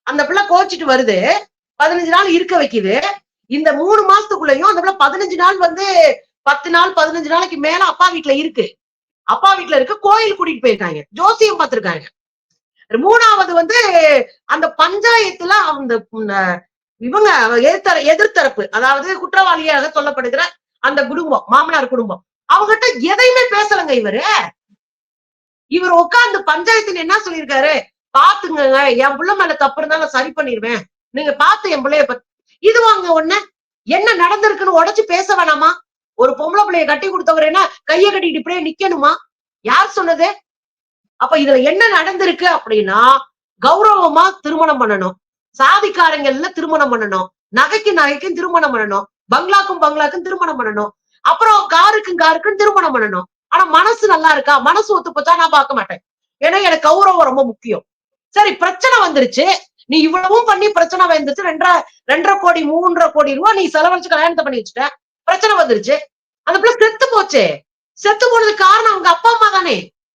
அந்த பிள்ளை கோச்சிட்டு வருது, 15 நாள் இருக்க வைக்குது. இந்த 3 மாசத்துக்குள்ளயும் அந்த பிள்ளை 15 நாள் 10 நாள் 15 நாளைக்கு மேல அப்பா வீட்டுல இருக்கு. அப்பா வீட்டுல இருக்கு, கோயில் கூட்டிட்டு போயிருக்காங்க, ஜோசியம் பார்த்திருக்காங்க. 3வது அந்த பஞ்சாயத்துல அந்த இவங்க எதிர்த்தரப்பு, அதாவது குற்றவாளியாக சொல்லப்படுகிற அந்த குடும்பம், மாமனார் குடும்பம், அவங்ககிட்ட எதையுமே பேசலங்க இவரு. இவர் உட்கார்ந்து பஞ்சாயத்துல என்ன சொல்லியிருக்காரு, பாத்துங்க என் பிள்ளை மேல தப்பு இருந்தா நான் சரி பண்ணிடுவேன், நீங்க பாத்து என் பிள்ளைய இது வாங்க ஒண்ணு என்ன நடந்திருக்குன்னு உடைச்சு பேச வேணாமா? ஒரு பொம்பளை பிள்ளைய கட்டி கொடுத்தவர் என்ன கைய கட்டிட்டு இப்படியே நிக்கணுமா? யார் சொன்னது? அப்ப இதுல என்ன நடந்திருக்கு அப்படின்னா, கௌரவமா திருமணம் பண்ணணும், சாதிக்காரங்கள்ல திருமணம் பண்ணணும், நகைக்கும் திருமணம் பண்ணணும், பங்களாக்கும் திருமணம் பண்ணணும், அப்புறம் காருக்கும் திருமணம் பண்ணணும். ஆனா மனசு நல்லா இருக்கா? மனசு ஒத்து போச்சா? நான் பார்க்க மாட்டேன். ஏன்னா எனக்கு கௌரவம் ரொம்ப முக்கியம். சரி, பிரச்சனை வந்துருச்சு, நீ இவ்வளவும் பண்ணி பிரச்சனை வந்துருச்சு, 2.5 கோடி 3.5 கோடி ரூபாய் நீ செலவழிச்சு கல்யாணத்தை பண்ணி வச்சுட்ட, பிரச்சனை வந்துருச்சு, அந்த பிள்ளை செத்து போச்சு. செத்து போனதுக்கு காரணம் அவங்க அப்பா அம்மா தானே.